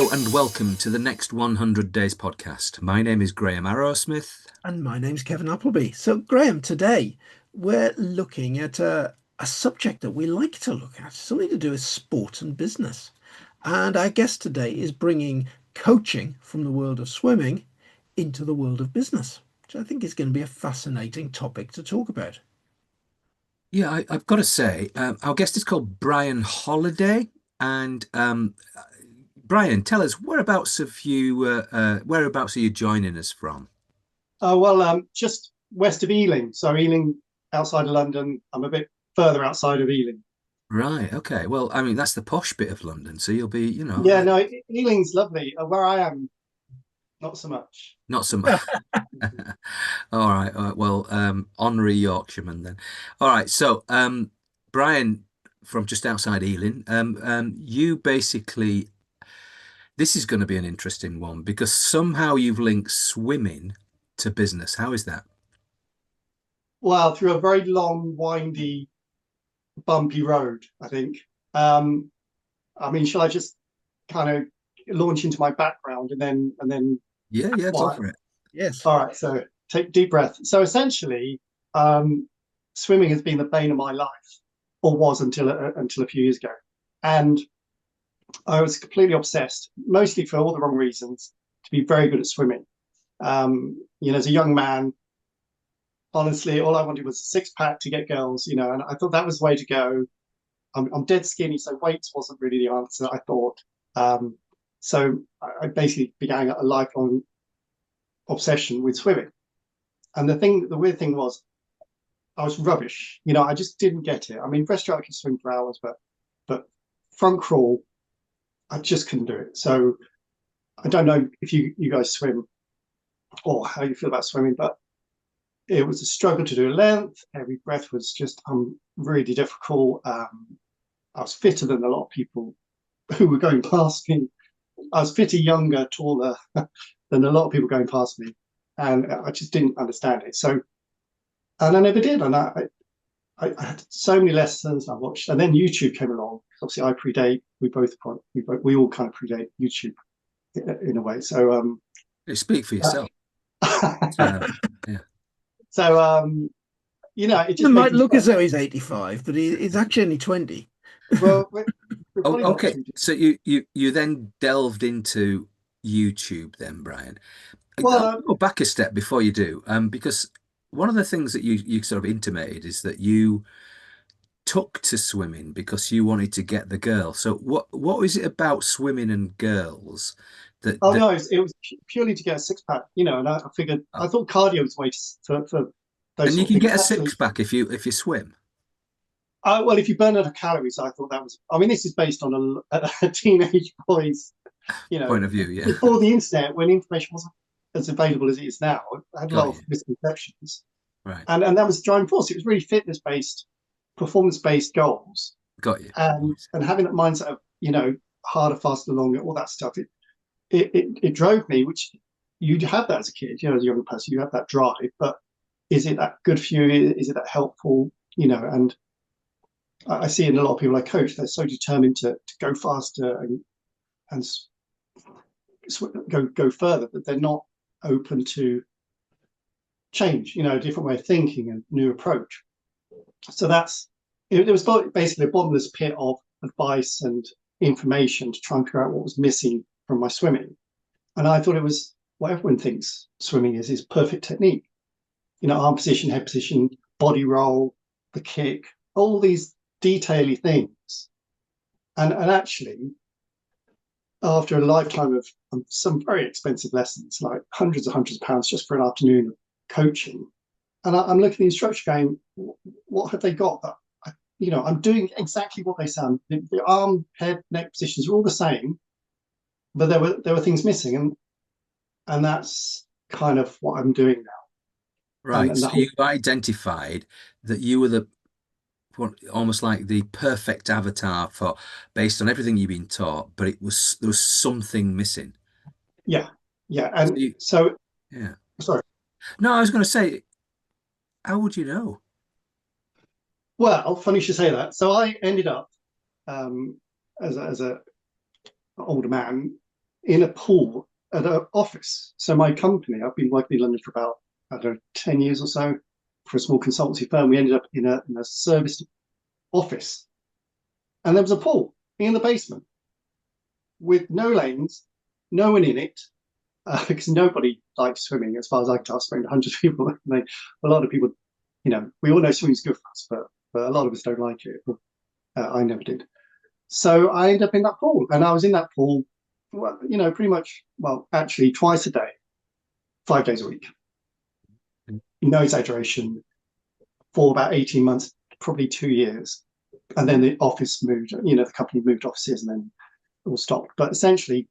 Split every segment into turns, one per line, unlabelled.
Hello and welcome to the Next 100 Days podcast. My name is Graham Arrowsmith.
And my name's Kevin Appleby. So, Graham, today we're looking at a subject that we like to look at, something to do with sport and business. And our guest today is bringing coaching from the world of swimming into the world of business, which I think is going to be a fascinating topic to talk about.
Yeah, I've got to say, our guest is called Brian Holliday. And Brian, tell us whereabouts are you joining us from?
Just west of Ealing. So Ealing, outside of London. I'm a bit further outside of Ealing.
Right. Okay. Well, I mean, that's the posh bit of London, so you'll be,
Yeah, no, Ealing's lovely. Where I am, not so much.
not so much. All right. Well, honorary Yorkshireman then. All right. So, Brian, from just outside Ealing, you basically, this is going to be an interesting one because somehow you've linked swimming to business. How is that?
Well, through a very long, windy, bumpy road, I think. Um, I mean, shall I just kind of launch into my background and then
Yeah, yeah, go
why?
for it.
Yes.
All right, so take a deep breath. So essentially, swimming has been the bane of my life, or was until a few years ago, and I was completely obsessed, mostly for all the wrong reasons, to be very good at swimming. As a young man, honestly, all I wanted was a six pack to get girls, and I thought that was the way to go. I'm dead skinny, so weights wasn't really the answer, I thought. Um, so I basically began a lifelong obsession with swimming. And the weird thing was, I was rubbish. I just didn't get it. I mean, breaststroke I could swim for hours, but front crawl, I just couldn't do it. So I don't know if you guys swim or how you feel about swimming, but it was a struggle to do length. Every breath was just really difficult. I was fitter than a lot of people who were going past me. I was fitter, younger, taller than a lot of people going past me, and I just didn't understand it. So, and I never did. And I had so many lessons I watched, and then YouTube came along. Obviously, I predate. We all kind of predate YouTube in a way. So,
You speak for
uh,
yourself. Yeah.
so it
It
just made
might
me
look
think.
as though he's 85, but he's actually only 20.
Well, we're
Oh,
probably not
okay.
too.
So you then delved into YouTube then, Brian.
Well,
I'll go back a step before you do, because one of the things that you sort of intimated is that you took to swimming because you wanted to get the girl. So what is it about swimming and girls that
oh
that
no, it was purely to get a six pack, and I figured I
oh,
thought cardio was the way for those
and you
sort of
can
things.
get a
Actually,
six pack if you swim.
well, if you burn out of calories, I thought that was. I mean, this is based on a teenage boy's,
Point of view, yeah.
before the internet, when information wasn't as available as it is now. I had a lot
Got
of
you.
misconceptions,
Right.
and that was the driving force. It was really fitness based, performance based goals,
Got you.
and having that mindset of harder, faster, longer, all that stuff. It drove me, which you'd have that as a kid, as a young person, you have that drive, but is it that good for you? Is it that helpful? And I see in a lot of people I coach, they're so determined to go faster and go further, but they're not open to change, a different way of thinking and new approach. So it was basically a bottomless pit of advice and information to try and figure out what was missing from my swimming. And I thought it was what everyone thinks swimming is perfect technique. Arm position, head position, body roll, the kick, all these detaily things. And actually, after a lifetime of some very expensive lessons, like hundreds of pounds just for an afternoon of coaching, and I'm looking at the instructor going, what have they got that I'm doing exactly what they sound. The arm, head, neck positions are all the same, but there were things missing, and that's kind of what I'm doing now. And
Right.
and the
So
whole
you identified that you were almost like the perfect avatar for based on everything you've been taught, but there was something missing.
yeah, yeah,
So
and so
yeah.
sorry.
No, I was going to say, how would you know?
Well, funny you should say that. So I ended up um, as a older man. in a pool at an office. So my company, I've been working in London for about, I don't know, 10 years or so for a small consultancy firm. We ended up in a serviced office, and there was a pool in the basement with no lanes, no one in it, because nobody likes swimming, as far as I can tell. I spoke to hundreds of people. A lot of people, we all know swimming's good for us, but a lot of us don't like it. I never did. So I ended up in that pool, and I was in that pool, well, pretty much, well, actually twice a day, 5 days a week. No exaggeration, for about 18 months, probably 2 years. And then the office moved, the company moved offices and then it all stopped. But essentially,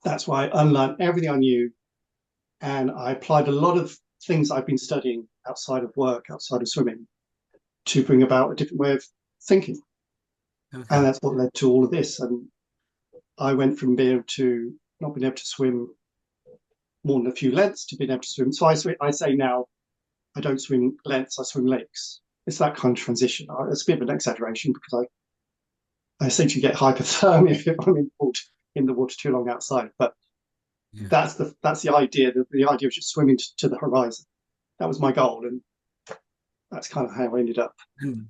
that's why I unlearned everything I knew. And I applied a lot of things I've been studying outside of work, outside of swimming, to bring about a different way of thinking. And
Okay.
that's what led to all of this. And I went from being able to not being able to swim more than a few lengths to being able to swim. So I say now, I don't swim lengths, I swim lakes. It's that kind of transition. It's a bit of an exaggeration because I essentially get hypothermia if I'm in the water too long outside. But
Yeah.
that's the idea. The idea of just swimming to the horizon. That was my goal, and that's kind of how I ended up.
And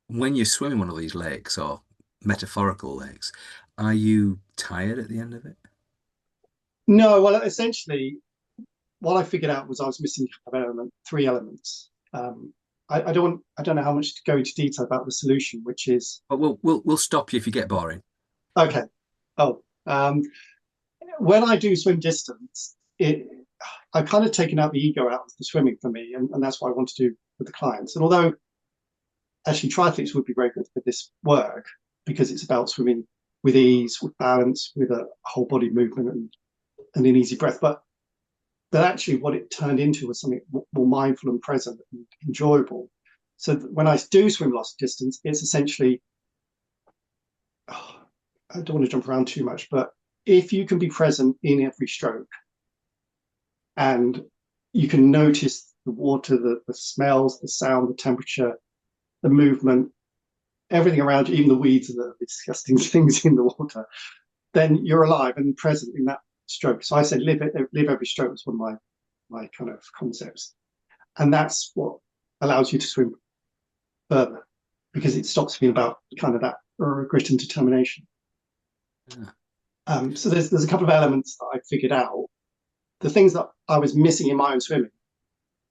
when you're swimming one of these lakes or metaphorical lakes, are you tired at the end of it?
No, well, essentially, what I figured out was I was missing three elements. I don't know how much to go into detail about the solution, which is
But we'll stop you if you get boring.
okay. Oh, when I do swim distance, I've kind of taken out the ego out of the swimming for me, and that's what I want to do with the clients. And although actually triathletes would be very good for this work because it's about swimming with ease, with balance, with a whole body movement and an easy breath, but actually what it turned into was something more mindful and present and enjoyable. So when I do swim loss distance, it's essentially, oh, I don't want to jump around too much, but if you can be present in every stroke and you can notice the water, the smells, the sound, the temperature, the movement, everything around you, even the weeds and the disgusting things in the water, then you're alive and present in that stroke. So I said, live every stroke was one of my kind of concepts, and that's what allows you to swim further because it stops being about kind of that grit and determination.
Yeah.
So there's a couple of elements that I figured out. The things that I was missing in my own swimming,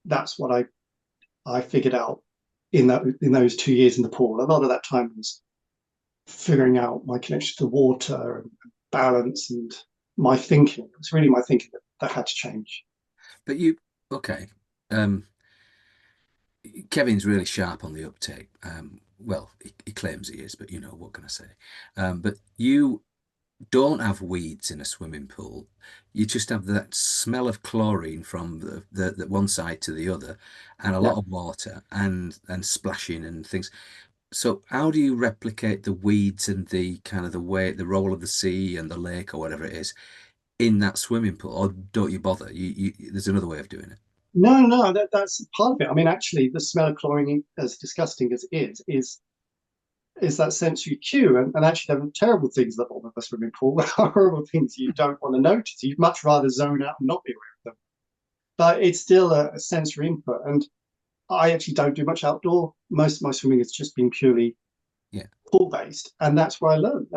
that's what I figured out in those 2 years in the pool. A lot of that time was figuring out my connection to water and balance and my thinking. It was really my thinking that had to change.
But okay. Um, Kevin's really sharp on the uptake. Well, he claims he is, but what can I say? But you don't have weeds in a swimming pool. You just have that smell of chlorine from the one side to the other, and a
Yeah.
lot of water and splashing and things. So how do you replicate the weeds and the kind of the role of the sea and the lake or whatever it is in that swimming pool, or don't you bother? There's another way of doing it.
No, that's part of it. I mean, actually, the smell of chlorine, as disgusting as it is that sensory cue. And actually, there are terrible things that bottom of a swimming pool, horrible things you don't want to notice. You'd much rather zone out and not be aware of them. But it's still a sensory input. And I actually don't do much outdoor. Most of my swimming has just been purely
Yeah.
pool based. And that's where I learned.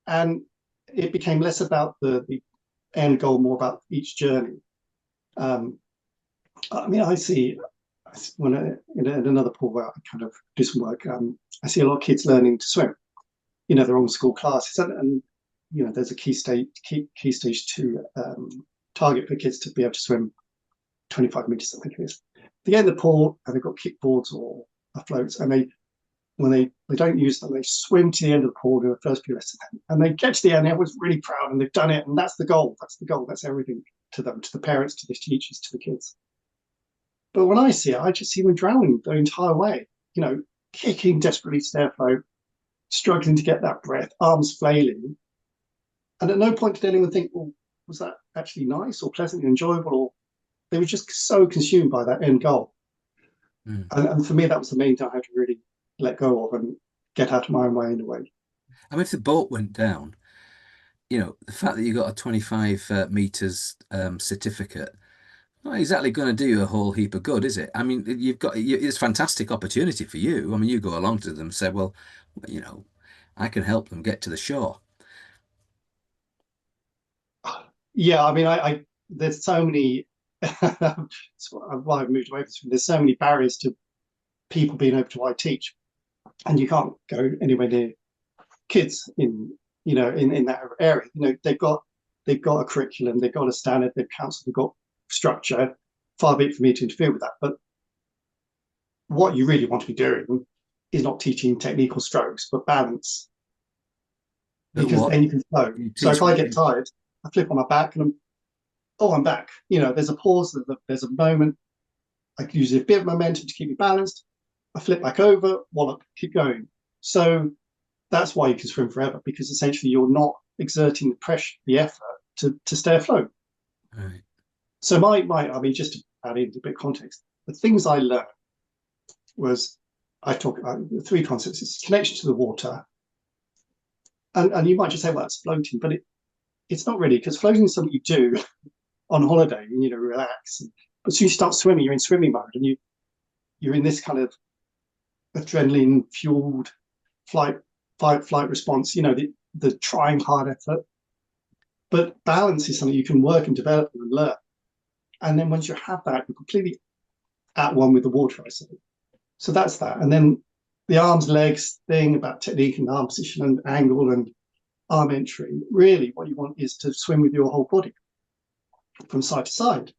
And it became less about the end goal, more about each journey. Um, I mean, I see when in another pool where I kind of do some work, I see a lot of kids learning to swim. They're on school classes, and there's a key stage two target for kids to be able to swim 25 meters, I think it is. They get in the pool and they've got kickboards or floats, and when they don't use them, they swim to the end of the pool in the first few lessons, and they get to the end. Everyone's really proud, and they've done it, and that's the goal. That's the goal. That's everything to them, to the parents, to the teachers, to the kids. But when I see it, I just see them drowning the entire way, kicking desperately to their float, struggling to get that breath, arms flailing. And at no point did anyone think, well, was that actually nice or pleasant and enjoyable? Or they were just so consumed by that end goal.
Mm.
And for me, that was the main thing I had to really let go of and get out of my own way in a way.
I mean, if the boat went down, the fact that you got a 25 meters certificate, not exactly going to do you a whole heap of good, is it? I mean, it's a fantastic opportunity for you. I mean, you go along to them and say, well, you know, I can help them get to the shore.
Yeah, I mean, I there's so many. That's why I've moved away from this. There's so many barriers to people being able to I teach, and you can't go anywhere near kids in that area. They've got a curriculum, they've got a standard, they've counseled, they've got structure. Far be it for me to interfere with that. But what you really want to be doing is not teaching technical strokes, but balance,
But
because
what?
then you can flow.
You
So
teach
if I
what?
get tired, I flip on my back and I'm back. There's a pause, there's a moment. I can use a bit of momentum to keep me balanced. I flip back over, wallop, keep going. So that's why you can swim forever, because essentially you're not exerting the pressure, the effort to stay afloat.
Right.
So I mean, just to add in a bit of context, the things I learned was I talk about the three concepts: it's connection to the water, and you might just say, well, it's floating, but it's not really, because floating is something you do on holiday and relax. But as soon as you start swimming, you're in swimming mode, and you're in this kind of adrenaline fueled flight fight flight response. The trying hard effort. But balance is something you can work and develop and learn. And then once you have that, you're completely at one with the water, I say. So that's that. And then the arms, legs thing about technique and arm position and angle and arm entry. Really, what you want is to swim with your whole body from side to side.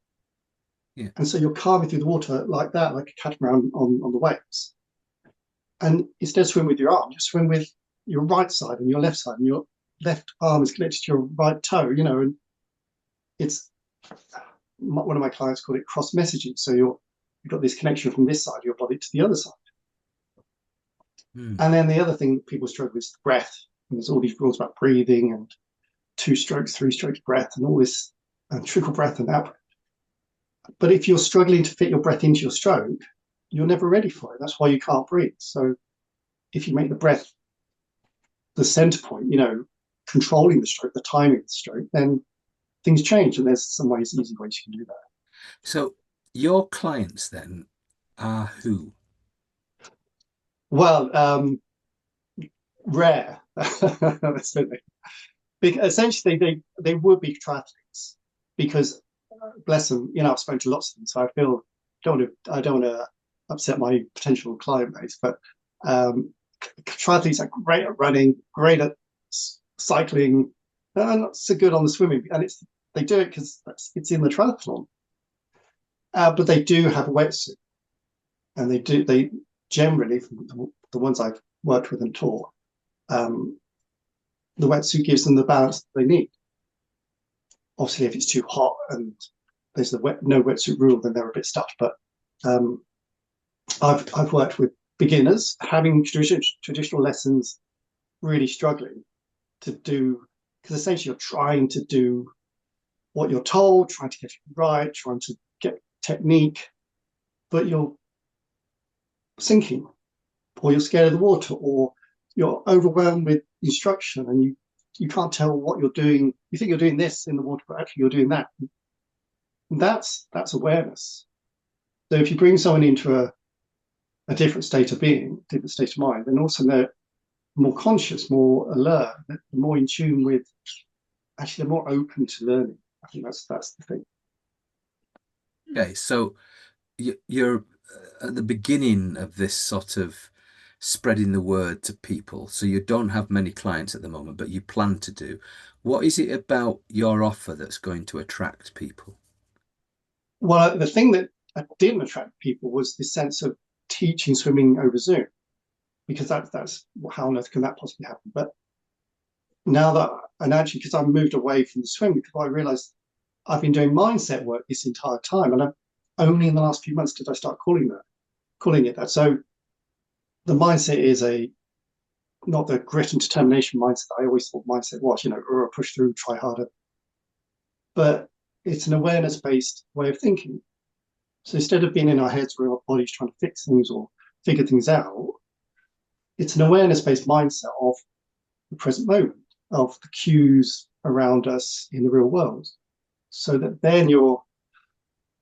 Yeah.
And so you're carving through the water like that, like a catamaran on the waves. And instead of swim with your arm, you swim with your right side and your left side, and your left arm is connected to your right toe, and it's one of my clients called it cross messaging. So you've got this connection from this side of your body to the other side.
Hmm.
And then the other thing people struggle with is the breath. And there's all these rules about breathing and 2 strokes, 3 strokes breath and all this, and trickle breath and out breath. But if you're struggling to fit your breath into your stroke, you're never ready for it. That's why you can't breathe. So if you make the breath the center point, controlling the stroke, the timing of the stroke, then things change. And there's some easy ways you can do that.
So your clients then are who?
Well, rare. Essentially, they would be triathletes because, bless them, I've spoken to lots of them, so I don't want to upset my potential client base, but triathletes are great at running, great at cycling, not so good on the swimming, and they do it because it's in the triathlon. But they do have a wetsuit, and they generally, from the ones I've worked with and taught, the wetsuit gives them the balance that they need. Obviously, if it's too hot and there's the no wetsuit rule, then they're a bit stuffed. But I've worked with beginners having traditional lessons, really struggling to do, because essentially you're trying to do what you're told, trying to get it right, trying to get technique, but you're sinking, or you're scared of the water, or you're overwhelmed with instruction, and you can't tell what you're doing. You think you're doing this in the water, but actually you're doing that. And that's awareness. So if you bring someone into a different state of being, different state of mind, then also they're more conscious, more alert, more in tune with. Actually, they're more open to learning. I think that's the thing.
Okay, so you're at the beginning of this sort of spreading the word to people. So you don't have many clients at the moment, but you plan to do. What is it about your offer that's going to attract people?
Well, the thing that didn't attract people was the sense of teaching swimming over Zoom, because that's how on earth can that possibly happen? But now that, and actually, because I moved away from the swimming, because I realized I've been doing mindset work this entire time, and only in the last few months did I start calling it that. So the mindset is not the grit and determination mindset I always thought mindset was, or push through, try harder, but it's an awareness based way of thinking. So instead of being in our heads where our body's trying to fix things or figure things out, it's an awareness based mindset of the present moment, of the cues, around us in the real world, so that then you're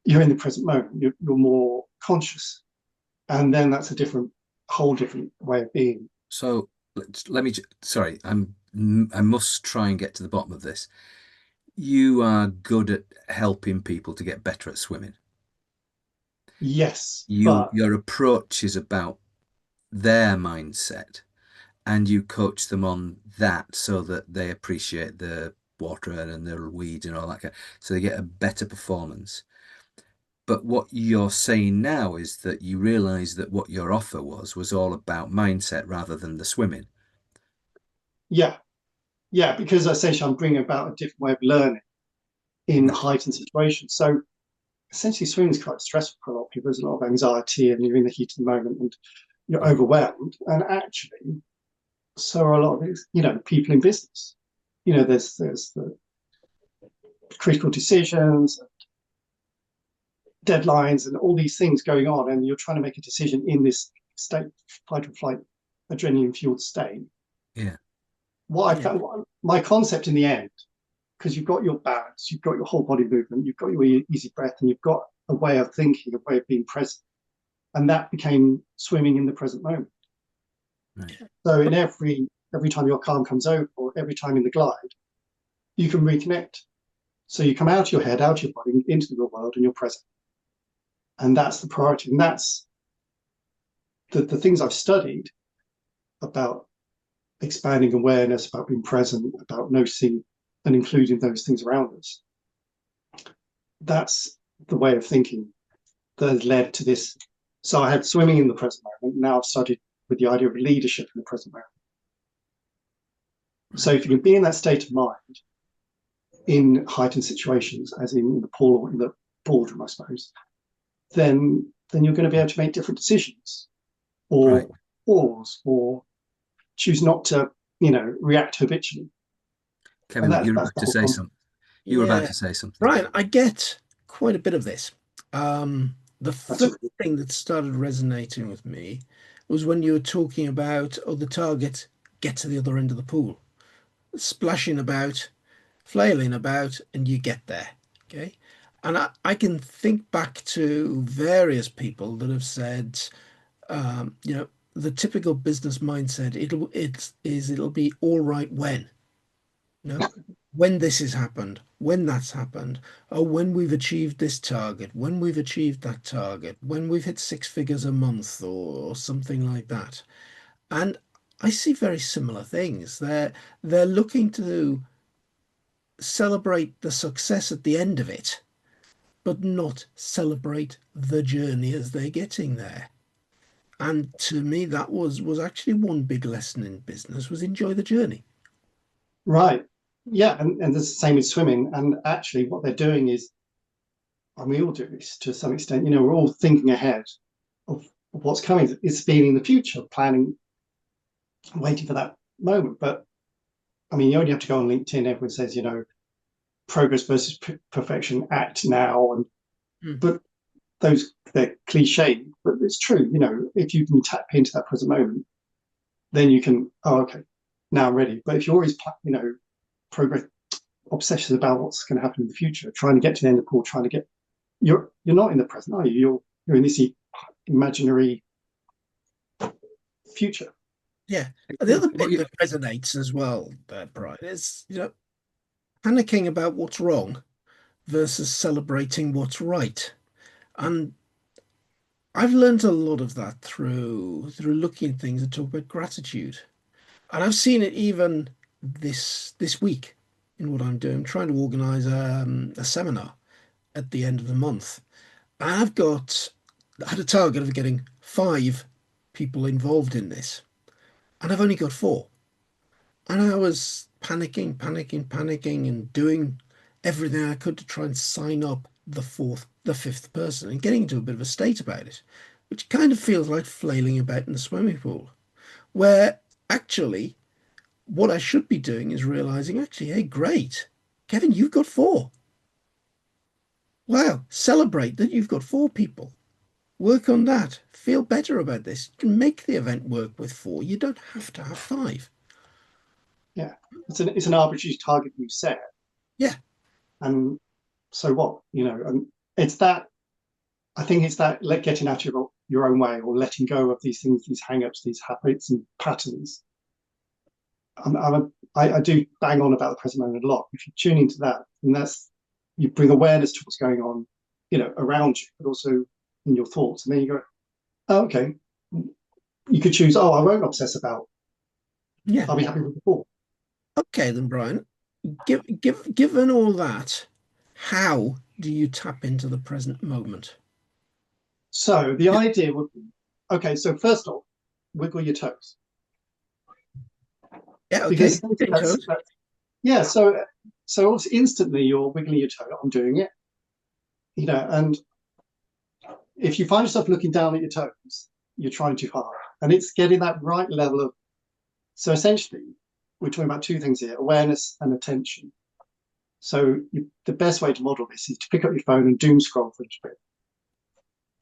in the present moment. You're more conscious, and then that's a different, whole different way of being.
So let me, sorry, I must try and get to the bottom of this. You are good at helping people to get better at swimming.
Yes, but
Your approach is about their mindset, and you coach them on that so that they appreciate the water and the weeds and all that so they get a better performance. But what you're saying now is that you realize that what your offer was all about mindset rather than the swimming.
yeah, yeah, because essentially I'm bringing about a different way of learning in
Right.
heightened situations. So essentially, swimming is quite stressful for a lot of people. There's a lot of anxiety, and you're in the heat of the moment, and you're
Yeah.
overwhelmed. And actually, so are a lot of these, people in business. There's the critical decisions, deadlines, and all these things going on, and you're trying to make a decision in this state, fight or flight, adrenaline fueled state.
Yeah.
What I
Yeah.
found, my concept in the end, because you've got your balance, you've got your whole body movement, you've got your easy breath, and you've got a way of thinking, a way of being present, and that became swimming in the present moment.
Right.
So in every time your calm comes over, or every time in the glide, you can reconnect. So you come out of your head, out of your body, into the real world, and you're present. And that's the priority. And that's the things I've studied about expanding awareness, about being present, about noticing and including those things around us. That's the way of thinking that has led to this. So I had swimming in the present moment. Now I've studied with the idea of leadership in the present moment. So if you can be in that state of mind in heightened situations, as in the pool or in the boardroom, I suppose, then you're going to be able to make different decisions,
Right.
or pause, or choose not to, react habitually. And
Kevin,
that's
you're
that's
about
the
to
whole
say
concept.
something. You were about
Yeah.
to say something.
Brian, I get quite a bit of this. The
That's
first thing that started resonating with me was when you were talking about, oh, the target, get to the other end of the pool, splashing about, flailing about, and you get there. Okay. And I can think back to various people that have said, the typical business mindset, it'll be all right when. No, when this has happened, when that's happened, or when we've achieved this target, when we've achieved that target, when we've hit six figures a month or something like that. And I see very similar things. They're looking to celebrate the success at the end of it, but not celebrate the journey as they're getting there. And to me, that was actually one big lesson in business was enjoy the journey.
right. Yeah, and it's the same with swimming. And actually, what they're doing is, and we all do this to some extent. We're all thinking ahead of what's coming. It's being in the future, planning, waiting for that moment. But I mean, you only have to go on LinkedIn. Everyone says, progress versus perfection. Act now, and
Mm.
but they're cliche, but it's true. If you can tap into that present moment, then you can. Oh, okay, now I'm ready. But if you're always, progress obsessions about what's going to happen in the future, trying to get to the end of the pool, trying to get you're not in the present, are you? You're in this imaginary future.
Yeah. And the other
What
bit
you,
that resonates as well, Brian, is, panicking about what's wrong versus celebrating what's right. And I've learned a lot of that through looking at things that talk about gratitude. And I've seen it even this week in what I'm doing. I'm trying to organize a seminar at the end of the month. And I had a target of getting 5 people involved in this, and I've only got 4. And I was panicking, and doing everything I could to try and sign up the 5th person and getting into a bit of a state about it, which kind of feels like flailing about in the swimming pool, where actually what I should be doing is realizing, actually, hey, great, Kevin, you've got 4. Wow, celebrate that you've got 4 people. Work on that. Feel better about this. You can make the event work with 4. You don't have to have 5.
Yeah, it's an arbitrary target you set,
Yeah.
and so what? And it's that I think it's that getting out of your own way or letting go of these things, these hang-ups, these habits and patterns. I do bang on about the present moment a lot. If you tune into that, and you bring awareness to what's going on, around you, but also in your thoughts, and then you go, oh, okay, you could choose. Oh, I won't obsess about.
Yeah.
I'll be happy with the thought.
Okay, then, Brian, given all that, how do you tap into the present moment?
So the idea would be, okay. So first off, wiggle your toes
Yeah, okay.
because
Getting toes.
that's yeah. So instantly you're wiggling your toe. I'm doing it, and if you find yourself looking down at your toes, you're trying too hard. And it's getting that right level of. So essentially, we're talking about two things here: awareness and attention. So the best way to model this is to pick up your phone and doom scroll for a bit.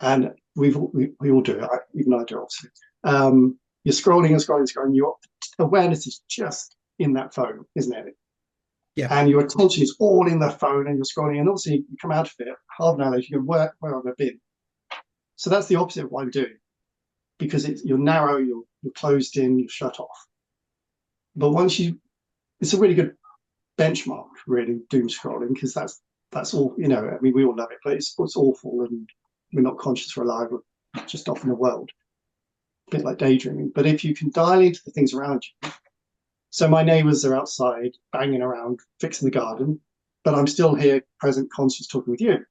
And we all do it, even I do, obviously. You're scrolling and scrolling and scrolling. Your awareness is just in that phone, isn't it?
Yeah.
And your attention is all in the phone, and you're scrolling. And obviously, you come out of it half an hour later. You go, where have I been? So that's the opposite of what I'm doing, because you're narrow, you're closed in, you're shut off. But it's a really good benchmark, really, doom scrolling, because that's all. I mean, we all love it, but it's awful, and we're not conscious we're alive. We're just off in the world, a bit like daydreaming. But if you can dial into the things around you, so my neighbours are outside banging around fixing the garden, but I'm still here, present, conscious, talking with you.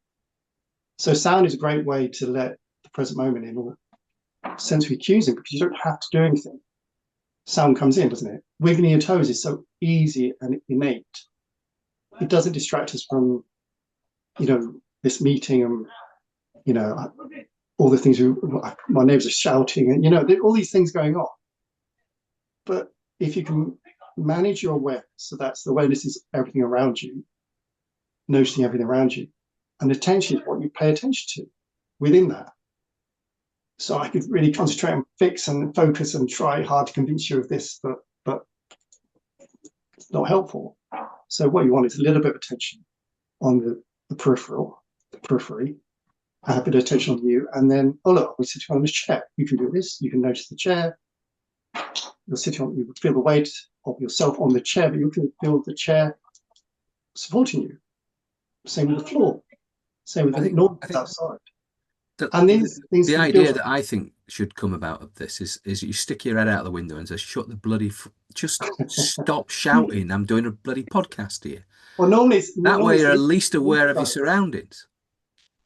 So sound is a great way to let the present moment in, or sensory cues in, because you don't have to do anything. Sound comes in, doesn't it? Wiggling your toes is so easy and innate. It doesn't distract us from, this meeting and, all the things my neighbors are shouting and, all these things going on. But if you can manage your awareness, so that's the awareness is everything around you, noticing everything around you, and attention is what you pay attention to within that. So I could really concentrate and fix and focus and try hard to convince you of this, but it's not helpful. So what you want is a little bit of attention on the periphery, a bit of attention on you, and then, oh look, we're sitting on this chair. You can do this. You can notice the chair. You're sitting on. You feel the weight of yourself on the chair, but you can feel the chair supporting you. Same with the floor. Same with
I
the
think
noise
I think
outside.
the,
And
the
these things
the
can feel.
idea that I think should come about of this is you stick your head out the window and say, "Shut the bloody just stop shouting! I'm doing a bloody podcast here."
Well,
That way,
normally
you're at
it's
least aware of your surroundings.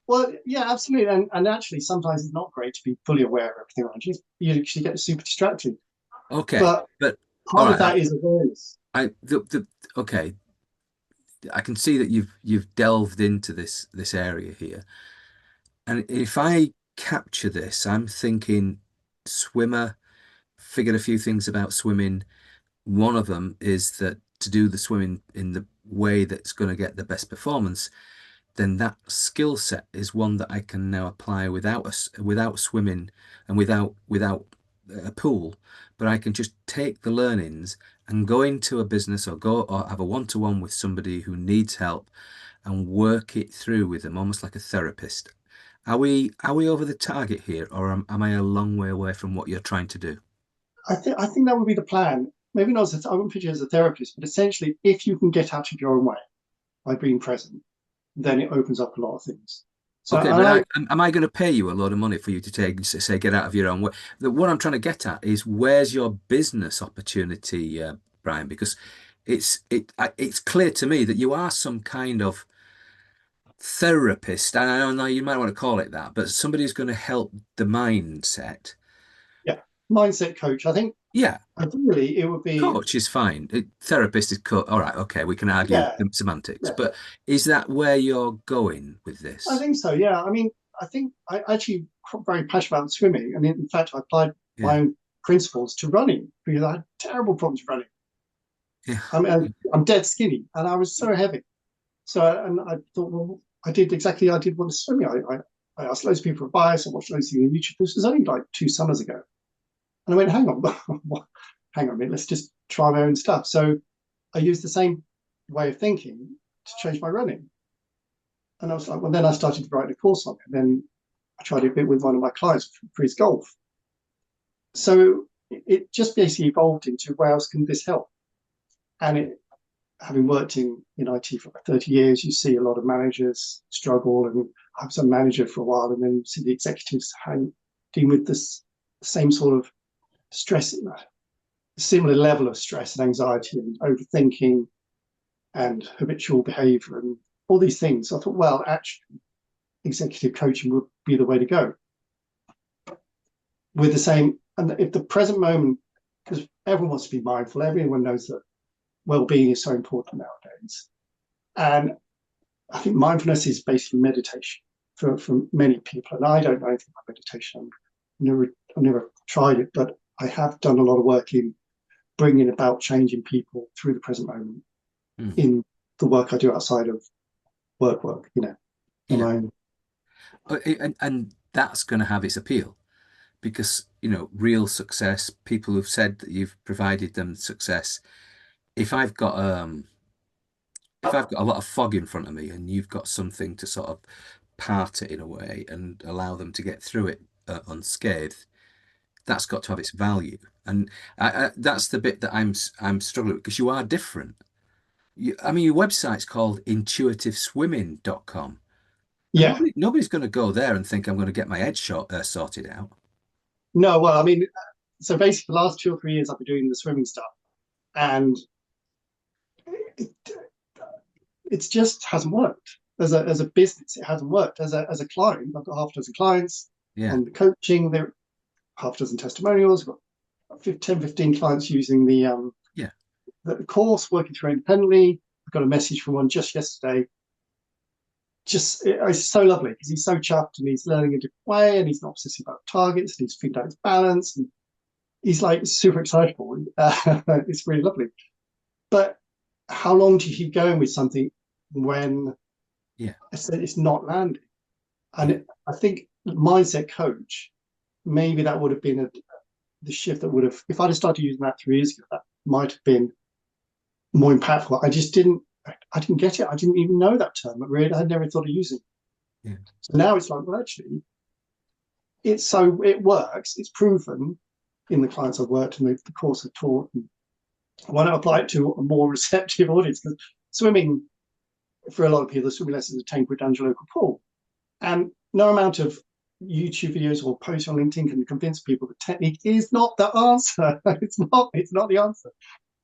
well, yeah, absolutely. And actually, sometimes it's not great to be fully aware of everything around you. You actually get super distracted.
Okay,
But
but all
part of
right,
that is awareness.
okay, I can see that you've delved into this area here, and if I capture this, I'm thinking swimmer, figured a few things about swimming. One of them is that to do the swimming in the way that's going to get the best performance, then that skill set is one that I can now apply without swimming and without a pool, but I can just take the learnings and go into a business or have a one-to-one with somebody who needs help and work it through with them, almost like a therapist. Are we over the target here, or am I a long way away from what you're trying to do?
I think that would be the plan. Maybe not I wouldn't picture it as a therapist, but essentially, if you can get out of your own way by being present, then it opens up a lot of things. So,
Okay,
and
but
I,
am I going to pay you a lot of money for you to say get out of your own way? What I'm trying to get at is where's your business opportunity, Brian? Because it's clear to me that you are some kind of therapist. And I don't know you might want to call it that, but somebody who's going to help the mindset.
yeah, mindset coach. I think
Yeah,
ideally it would be,
coach is fine. Therapist is all right. Okay, we can argue
yeah,
the semantics,
yeah.
but is that where you're going with
I
this?
think so. Yeah. I mean, I think I actually very passionate about swimming, and in fact, I applied my
Yeah,
own principles to running because I had terrible problems running.
yeah,
I'm dead skinny, and I was so heavy. So, and I thought, well, I did want to swim. I asked loads of people for advice. I watched loads of things on YouTube. This was only like 2 summers ago. And I went, hang on, hang on a minute, let's just try my own stuff. So I used the same way of thinking to change my running. And I was like, well, then I started writing a course on it. And then I tried it a bit with one of my clients for his golf. So it just basically evolved into where else can this help? And having worked in IT for like 30 years, you see a lot of managers struggle. And I was a manager for a while, and then see the executives dealing with this same sort of stress, similar level of stress and anxiety and overthinking and habitual behavior and all these things. So I thought, well, actually, executive coaching would be the way to go with the same. And if the present moment, because everyone wants to be mindful, everyone knows that well-being is so important nowadays. And I think mindfulness is basically meditation for many people. And I don't know anything about meditation. I've never tried it, but I have done a lot of work in bringing about change in people through the present moment
Mm.
in the work I do outside of work, in
Yeah.
my own.
And that's going to have its appeal because, real success, people who've said that you've provided them success. If I've got um if I've got a lot of fog in front of me and you've got something to sort of part it in a way and allow them to get through it unscathed, that's got to have its value. And that's the bit that I'm struggling with because you are different. I mean, your website's called intuitiveswimming.com. And
Yeah.
nobody's going to go there and think I'm going to get my head sorted out.
No, well, I mean, so basically, the last 2 or 3 years I've been doing the swimming stuff, and it, it's just hasn't worked as a business. It hasn't worked as a client. I've got half a dozen clients
Yeah,
on the coaching. There, half a dozen testimonials. I've got 10, 15 clients using
yeah,
the course, working through independently. I got a message from one just yesterday. It's so lovely because he's so chuffed and he's learning a different way and he's not obsessing about targets and he's figured out his balance and he's like super excited for it. It's really lovely. But how long do you keep going with something when
yeah,
it's not landing?
yeah,
And I think mindset coach, maybe that would have been the shift that would have, if I'd have started using that 3 years ago, that might have been more impactful. I didn't get it. I didn't even know that term. I'd never thought of using it.
yeah,
So now it's like, well, actually, it works. It's proven in the clients I've worked and the course I've taught. And why not apply it to a more receptive audience? Because swimming, for a lot of people, the swimming lessons are taken down to your local pool. And no amount of YouTube videos or posts on LinkedIn can convince people that technique is not the answer. It's not the answer.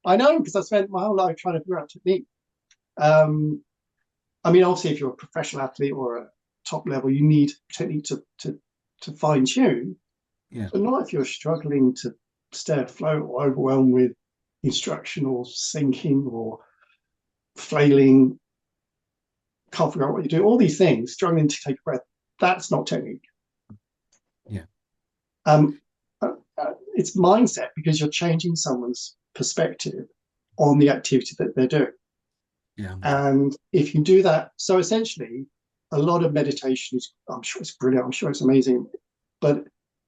I know because I spent my whole life trying to figure out technique. Um, I mean, obviously, if you're a professional athlete or a top level, you need technique to fine tune,
yeah,
but not if you're struggling to stay afloat or overwhelmed with instruction or sinking or flailing, can't figure out what you're doing. All these things, struggling to take a breath. That's not technique.
yeah,
Um, it's mindset because you're changing someone's perspective on the activity that they're doing.
yeah. I'm with you.
And if you do that, so essentially, a lot of meditation is, I'm sure it's brilliant, I'm sure it's amazing, but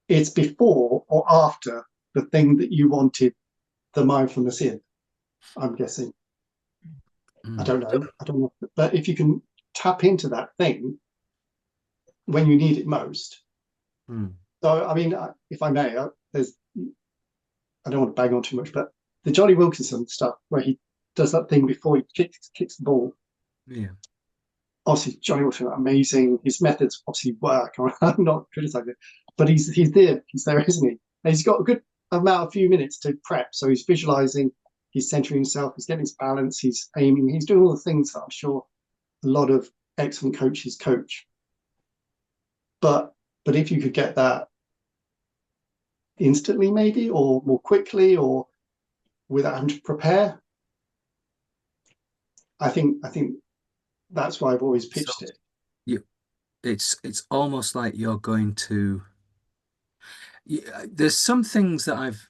it's before or after the thing that you wanted the mindfulness in, I'm guessing. I
Mm,
don't know. I don't know. But if you can tap into that thing when you need it most.
mm,
So, I mean, if I may, I don't want to bang on too much, but the Johnny Wilkinson stuff where he does that thing before he kicks the ball.
yeah,
Obviously, Johnny Wilson, amazing. His methods obviously work. I'm not criticizing it, but he's there. He's there, isn't he? And he's got a good amount, a few minutes to prep. So he's visualizing, he's centering himself, he's getting his balance, he's aiming, he's doing all the things that I'm sure a lot of excellent coaches coach. But if you could get that instantly, maybe, or more quickly, or without having to prepare, I think that's why I've always
so
pitched it.
you it's almost like you're going to there's some things that I've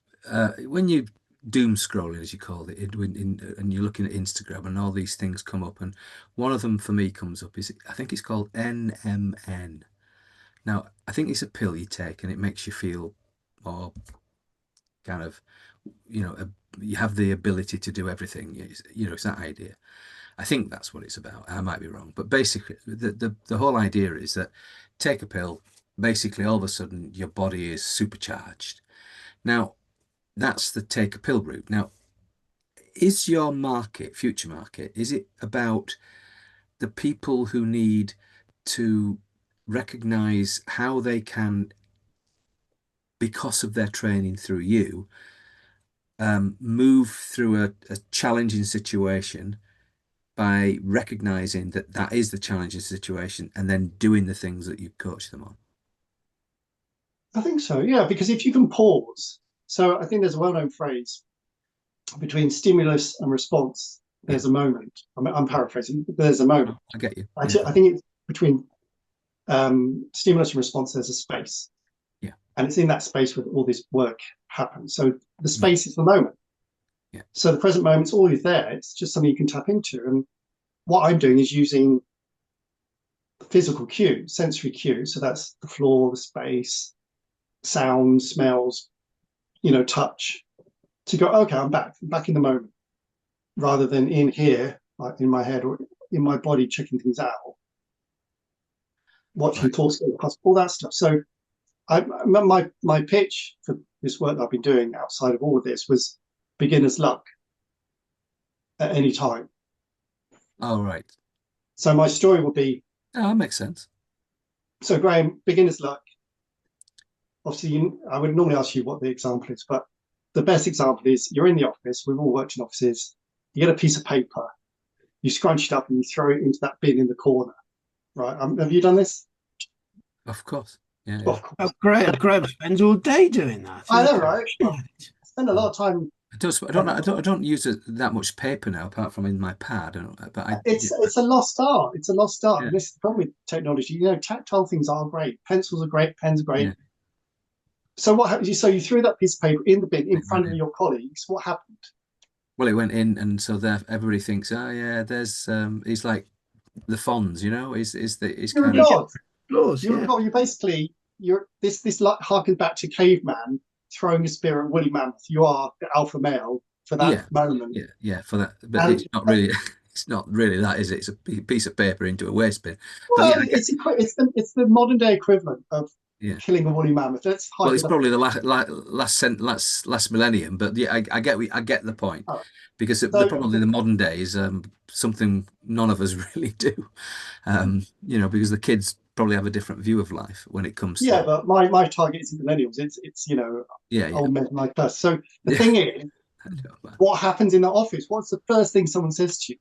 when you doom scrolling as you call it and you're looking at Instagram and all these things come up and one of them for me comes up is I think it's called NMN. Now I think it's a pill you take and it makes you feel more kind of, you know, you have the ability to do everything. You know, it's that idea. I think that's what it's about. I might be wrong, but basically, the whole idea is that take a pill. Basically, all of a sudden, your body is supercharged. Now, that's the take a pill route. Now, is your market, future market, is it about the people who need to recognize how they can, because of their training through you, move through a challenging situation by recognizing that that is the challenging situation and then doing the things that you coach them on?
I think so, yeah, because if you can pause, so I think there's a well-known phrase between stimulus and response,
Yeah,
there's a moment. I'm paraphrasing, but there's a moment.
I get you.
I,
Yeah,
I think it's between stimulus and response, there's a space.
yeah,
And it's in that space where all this work happens. So the
mm,
space is the moment.
yeah,
So the present moment's always there. It's just something you can tap into. And what I'm doing is using physical cue, sensory cue. So that's the floor, the space, sound, smells, touch, to go, okay, I'm back in the moment, rather than in here, like in my head or in my body, checking things out, watching
right.
thoughts go past, all that stuff. So my pitch for this work that I've been doing outside of all of this was beginner's luck at any time.
All right.
So my story will be,
Oh, that makes sense.
so Graham, beginner's luck. Obviously, I would normally ask you what the example is, but the best example is you're in the office. We've all worked in offices. You get a piece of paper, you scrunch it up, and you throw it into that bin in the corner. Right? Have you done this?
Of course. Yeah, yeah.
Of
Oh,
course.
Graham spends all day doing that.
I
He's
know, right?
professional
Well,
at it.
I spend a lot
Mm.
of time.
I don't use that much paper now, apart from in my pad. But yeah,
It's a lost art. It's a lost art.
yeah,
And this is the problem with technology. Tactile things are great. Pencils are great. Pens are
yeah.
great. So what happens? So you threw that piece of paper in the bin in
It went
front of
in.
your colleagues. What happened?
Well, it went in, and so there everybody thinks, oh yeah, there's he's like the Fonz, you know, he's
You're a
kind of
Yeah,
god.
applause,
You're a
yeah.
god. You basically you're this like harkens back to caveman throwing a spear at woolly mammoth. You are the alpha male for that
yeah,
moment.
yeah for that, but
And
it's not really it's not really that, is it? It's a piece of paper into a waste bin. But
well,
yeah, I get
it's the modern day equivalent of
yeah.
killing a woolly mammoth. Let's
Well,
hype
it's
it up.
probably the last millennium, but yeah, I get the point
Oh,
because the
so
probably the modern day is something none of us really do, because the kids probably have a different view of life when it comes
yeah,
to
but my target isn't millennials. It's
yeah, yeah,
old men like us. So the
yeah.
thing is,
I know, man.
what happens in the office? What's the first thing someone says to you?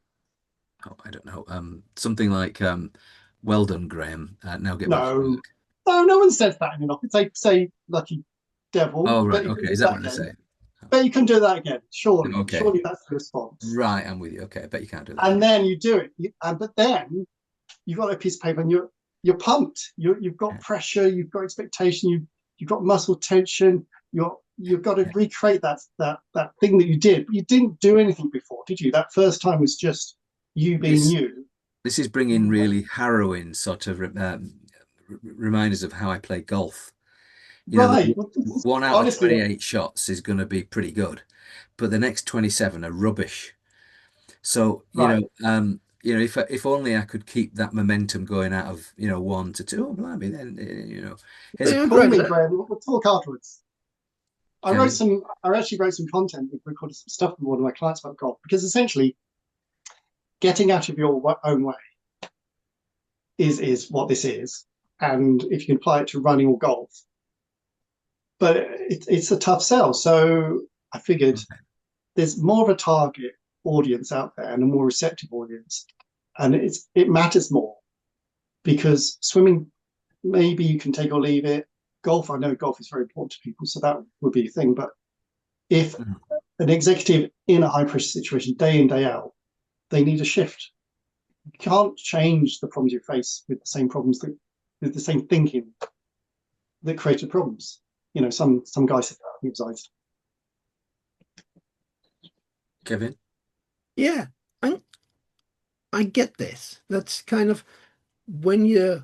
Oh, I don't know. Something like well done, Graham. Now get back to
No,
work.
no one says that in an office. They say lucky devil.
Oh,
Bet
right.
you can
Okay.
do
Is that
that
what they
again.
say?
Bet you can do that again. Surely,
Okay.
surely that's the response.
Right. I'm with you. Okay. I bet you can't do that
And
again.
then you do it. But then you've got a piece of paper and you're pumped. You've got
Yeah.
pressure. You've got expectation. You've got muscle tension. You've got to
Yeah.
recreate that thing that you did. But you didn't do anything before, did you? That first time was just you being
This
you.
this is bringing really harrowing sort of reminders of how I play golf. You know,
Right.
that one out of
Honestly,
28 shots is going to be pretty good, but the next 27 are rubbish. So,
right.
if only I could keep that momentum going out of, one to two, oh, blimey, then, here's a
Yeah,
Call
Graham,
me, Graham. We'll talk afterwards.
Kevin.
I actually wrote some content. We recorded some stuff with one of my clients about golf because essentially getting out of your own way is what this is. And if you can apply it to running or golf, but it's a tough sell. So I figured
Okay.
there's more of a target audience out there and a more receptive audience, and it matters more because swimming, maybe you can take or leave it. Golf, I know golf is very important to people, so that would be a thing. But if
Mhm.
an executive in a high pressure situation, day in, day out, they need a shift. You can't change the problems you face with the same problems with the same thinking that created problems. Some guy said that, I think it was Einstein.
Kevin.
yeah, I, I get this. That's kind of when you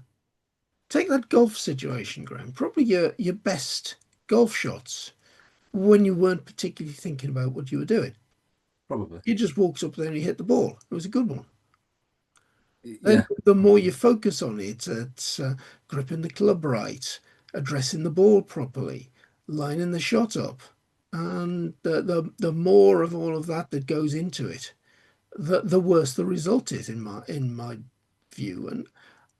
take that golf situation, Graham, probably your best golf shots when you weren't particularly thinking about what you were doing.
Probably.
You just walked up there and you hit the ball. It was a good one. Then
Yeah.
the more you focus on it, it's gripping the club right, addressing the ball properly, lining the shot up, and the more of all of that that goes into it, the worse the result is in my view. And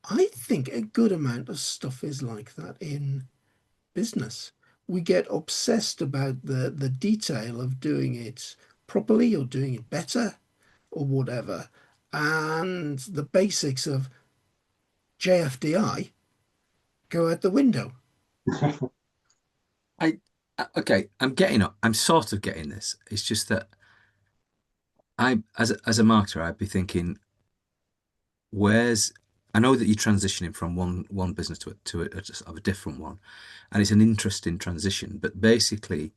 I think a good amount of stuff is like that in business. We get obsessed about the detail of doing it properly or doing it better or whatever. And the basics of JFDI go out the window.
I okay, I'm sort of getting this. It's just that as a marketer, I'd be thinking, where's I know that you're transitioning from one business to a different one, and it's an interesting transition. But basically,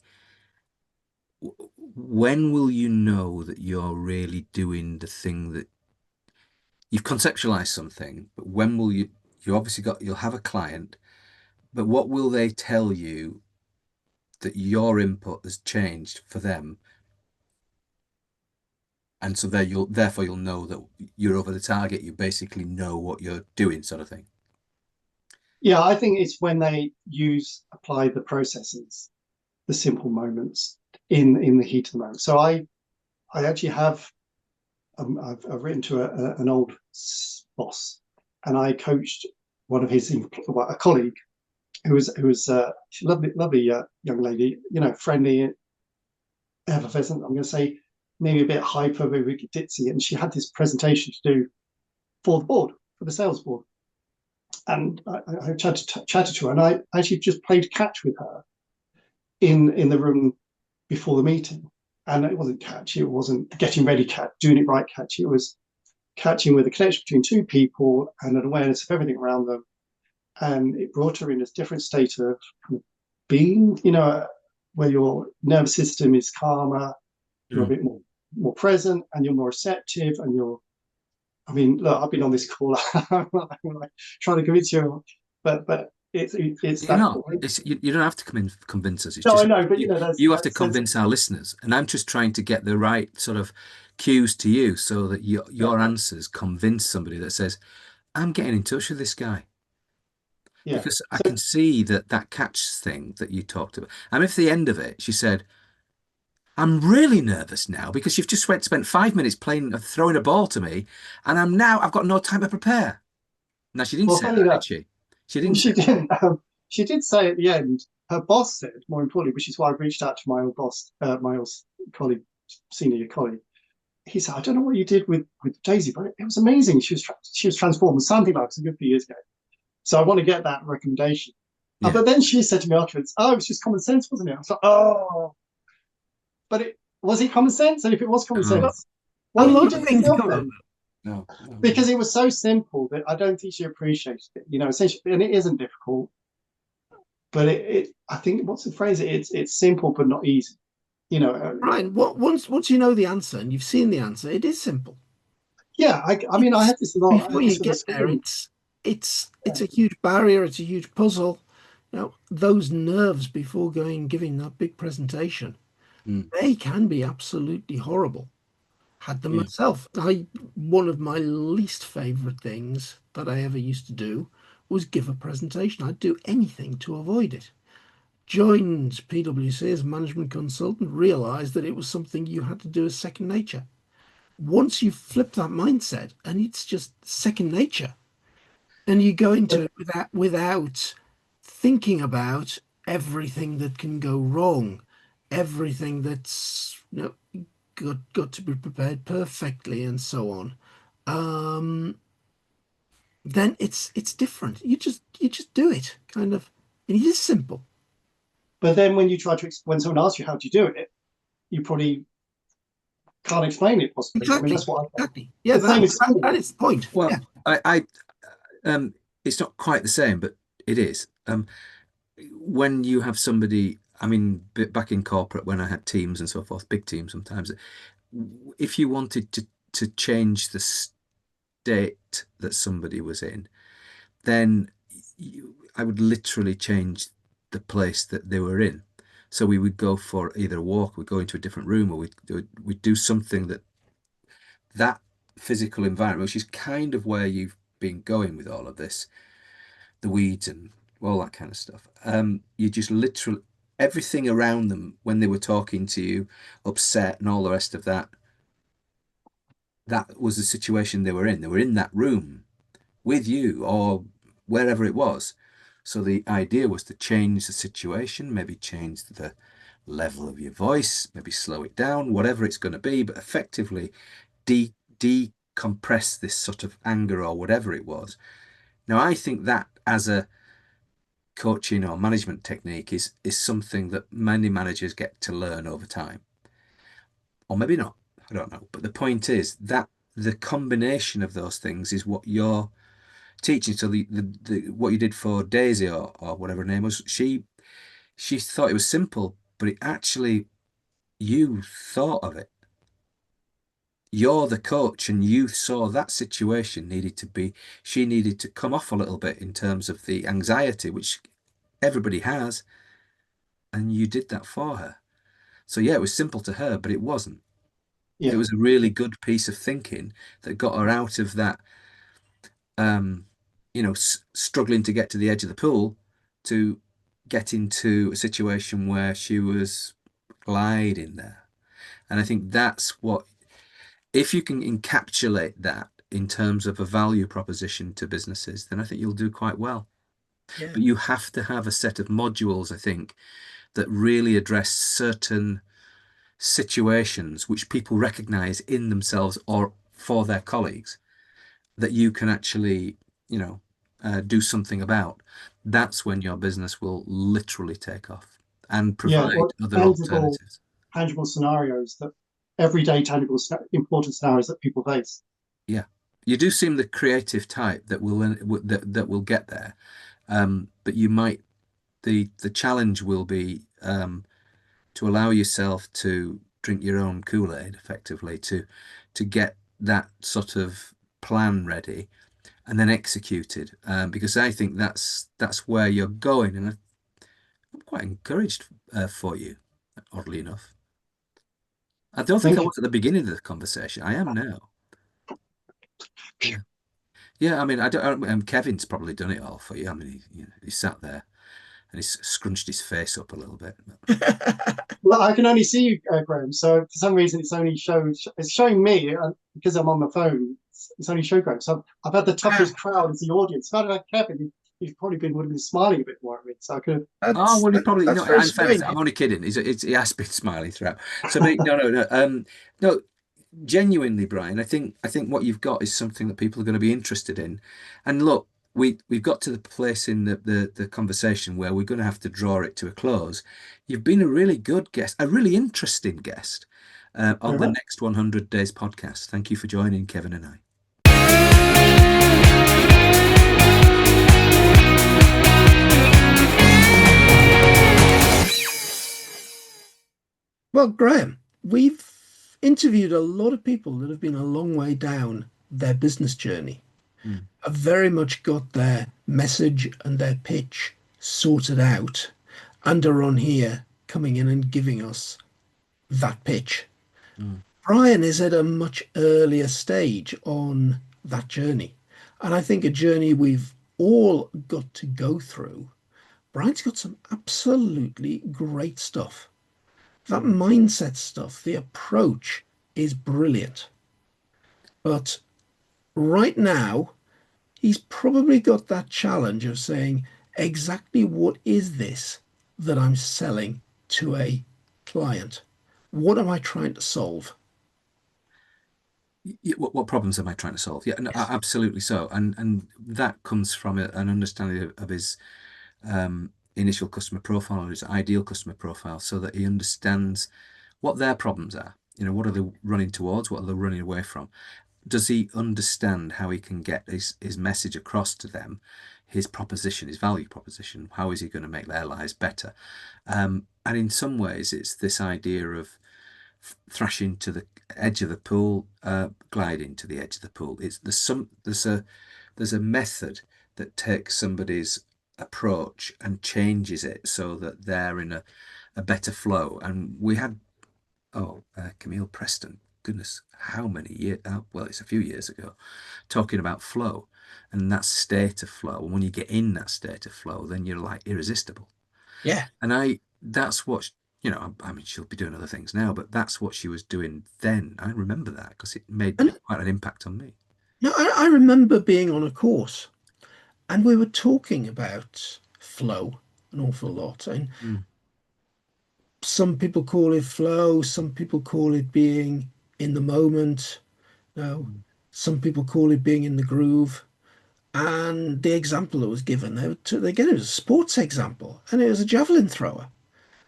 when will you know that you're really doing the thing that you've conceptualized something, but when will you obviously you'll have a client, but what will they tell you that your input has changed for them? And so there therefore you'll know that you're over the target, you basically know what you're doing, sort of thing.
Yeah, I think it's when they apply the processes, the simple moments in the heat of the moment. So I actually have I've written to an old boss, and I coached one of his a colleague who was a lovely young lady, friendly, effervescent. I'm going to say maybe a bit hyper, maybe a bit ditzy, and she had this presentation to do for the board, for the sales board. And I chatted to her, and I actually just played catch with her in the room before the meeting. And it wasn't catch, it wasn't getting ready catch, doing it right catch. It was catching with a connection between two people and an awareness of everything around them. And it brought her in a different state of being, where your nervous system is calmer, you're a
Mm.
bit more present, and you're more receptive, and you're. I mean, look, I've been on this call. I'm like trying to convince you, but it's
You're
that
not.
point.
You don't have to convince us. It's
No, I
just
know, but there's
you have
that
to
sense of
convince our listeners, and I'm just trying to get the right sort of cues to you so that
yeah,
your answers convince somebody that says, "I'm getting in touch with this guy."
yeah.
Because I
So
can see that catch thing that you talked about. And if the end of it, she said, I'm really nervous now because you've just spent 5 minutes playing, throwing a ball to me, and I've got no time to prepare. Now, she didn't
well,
say
funny
that, did
that
she? She didn't say
she didn't. She did say at the end. Her boss said, more importantly, which is why I reached out to my old boss, my old colleague, senior colleague. He said, "I don't know what you did with Daisy, but it was amazing. She was transformed. Something like it was a good few years ago. So I want to get that recommendation."
yeah.
But then she said to me afterwards, "Oh, it was just common sense, wasn't it?" I was like, "Oh, but it was it common sense? And if it was common
No,
Well,
sense,
a
why didn't you
lot
do
of
it
things
yourself
come up.
then?"
no, no, no.
Because it was so simple that I don't think she appreciated it. Essentially, and it isn't difficult, but I think what's the phrase? It's simple but not easy. You know, uh,
Right. Once you know the answer and you've seen the answer, it is simple.
yeah. I mean, I
It's
had this a lot. I
before
had
you
this with a
get there,
screen.
it's a huge barrier, it's a huge puzzle. Those nerves before giving that big presentation,
Mm,
they can be absolutely horrible. Had them
yeah.
myself. One of my least favorite things that I ever used to do was give a presentation. I'd do anything to avoid it. Joined PwC as a management consultant, realized that it was something you had to do as second nature. Once you flip that mindset and it's just second nature, and you go into
But
it without thinking about everything that can go wrong, everything that's got to be prepared perfectly and so on. Um, then it's different. You just do it kind of, and it is simple.
then when you try to when someone asks you how do you do it, you probably can't explain it possibly. I mean,
Exactly,
that's what I found.
exactly. Yeah,
The same
that,
with
that
swimming.
that is the point. Yeah.
Well, it's not quite the same, but it is. When you have somebody, I mean, back in corporate, when I had teams and so forth, big teams sometimes, if you wanted to change the state that somebody was in, then I would literally change the place that they were in. So we would go for either a walk, we'd go into a different room, or we'd do something that physical environment, which is kind of where you've been going with all of this, the weeds and all that kind of stuff. You just literally everything around them when they were talking to you, upset and all the rest of that. That was the situation they were in. They were in that room with you or wherever it was. So the idea was to change the situation, maybe change the level of your voice, maybe slow it down, whatever it's going to be, but effectively decompress this sort of anger or whatever it was. Now, I think that as a coaching or management technique is something that many managers get to learn over time, or maybe not. I don't know. But the point is that the combination of those things is what you're teaching. So the what you did for Daisy or whatever her name was, she thought it was simple, but it actually you thought of it. You're the coach and you saw that situation needed to be, she needed to come off a little bit in terms of the anxiety, which everybody has, and you did that for her. So yeah, it was simple to her, but it wasn't. It
Yeah,
was a really good piece of thinking that got her out of that, um, struggling to get to the edge of the pool to get into a situation where she was gliding there. And I think that's what, if you can encapsulate that in terms of a value proposition to businesses, then I think you'll do quite well.
Yeah.
But you have to have a set of modules, I think, that really address certain situations which people recognize in themselves or for their colleagues that you can actually, do something about. That's when your business will literally take off and
yeah,
provide
or
other alternatives.
tangible scenarios that everyday tangible important scenarios that people face.
Yeah, you do seem the creative type that will get there. But you might the challenge will be to allow yourself to drink your own Kool-Aid effectively to get that sort of plan ready and then executed. Because I think that's where you're going, and I'm quite encouraged for you, oddly enough. I don't think I
Thank you.
was at the beginning of the conversation. I am now. Yeah. Yeah, I mean, I don't. Kevin's probably done it all for you. I mean, he sat there and he's scrunched his face up a little bit.
Well, I can only see you, Graham. So for some reason, it's showing me because I'm on my phone. It's only showing Graham. So I've had the toughest crowd as the audience. If I'd had Kevin, he'd probably would have been smiling a bit more at me. So I could
Oh, well, he probably,
That's
no,
very
in fairness,
strange.
I'm only kidding. He has been smiling throughout. So, but no, no, no. No, genuinely, Brian, I think what you've got is something that people are going to be interested in. And look, we've got to the place in the conversation where we're going to have to draw it to a close. You've been a really good guest, a really interesting guest, on
very
the
much.
next 100 Days podcast. Thank you for joining, Kevin and I.
Well, Graham, we've interviewed a lot of people that have been a long way down their business journey,
Mm,
have very much got their message and their pitch sorted out, and are on here coming in and giving us that pitch.
mm.
Brian is at a much earlier stage on that journey. And I think a journey we've all got to go through. Brian's got some absolutely great stuff. That
Mm.
mindset stuff, the approach is brilliant. But right now, he's probably got that challenge of saying, exactly what is this that I'm selling to a client? What am I trying to solve?
What problems am I trying to solve? Yeah, no,
Yes.
absolutely so. And that comes from an understanding of his initial customer profile or his ideal customer profile, so that he understands what their problems are. What are they running towards? What are they running away from? Does he understand how he can get his message across to them, his proposition, his value proposition? How is he going to make their lives better? And in some ways, it's this idea of thrashing to the edge of the pool, gliding to the edge of the pool. There's a method that takes somebody's approach and changes it so that they're in a a better flow. And we had, Camille Preston, goodness, how many years? Well, it's a few years ago, talking about flow and that state of flow. And when you get in that state of flow, then you're like irresistible.
Yeah.
And that's what, I mean, she'll be doing other things now, but that's what she was doing then. I remember that because it made
And
quite an impact on me.
no, I remember being on a course and we were talking about flow an awful lot. And
Mm,
some people call it flow, some people call it being in the moment. No,
mm,
some people call it being in the groove. And the example that was given, again, it was a sports example, and it was a javelin thrower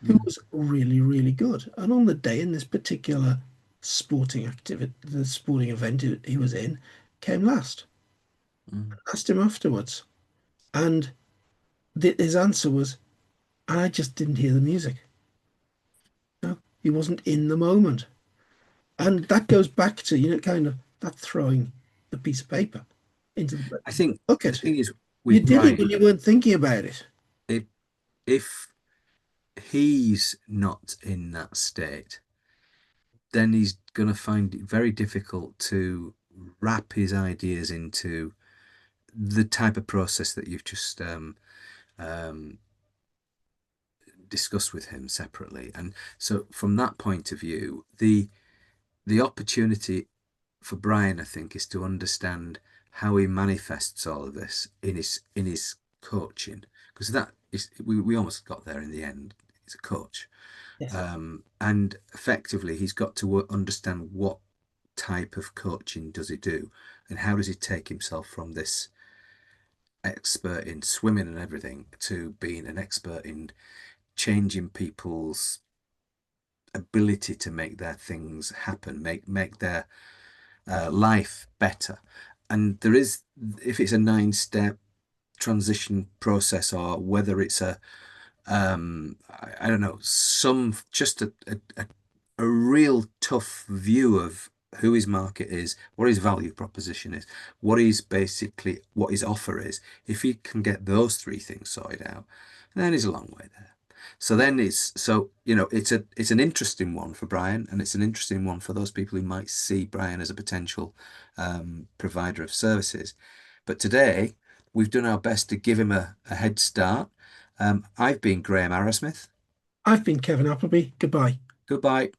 who
mm,
was really, really good. And on the day in this particular sporting activity, the sporting event he was in, came last.
mm.
Asked him afterwards, and his answer was, "I just didn't hear the music. No, he wasn't in the moment." And that goes back to, kind of that throwing the piece of paper into the
I think the
bucket.
thing is
You
with
did it
Brian,
when you weren't thinking about it.
if if he's not in that state, then he's going to find it very difficult to wrap his ideas into the type of process that you've just um, discussed with him separately. And so, from that point of view, the opportunity for Brian, I think, is to understand how he manifests all of this in his coaching, because that is we almost got there in the end. He's a coach,
Yes.
and effectively, he's got to understand what type of coaching does he do, and how does he take himself from this expert in swimming and everything to being an expert in changing people's ability to make their things happen, make their life better. And there is, if it's a 9 step transition process, or whether it's I don't know, some just a real tough view of who his market is, what his value proposition is, what his offer is. If he can get those three things sorted out, then he's a long way there. So then it's an interesting one for Brian, and it's an interesting one for those people who might see Brian as a potential provider of services. But today we've done our best to give him a head start. I've been Graham Arrowsmith.
I've been Kevin Appleby. Goodbye.
Goodbye.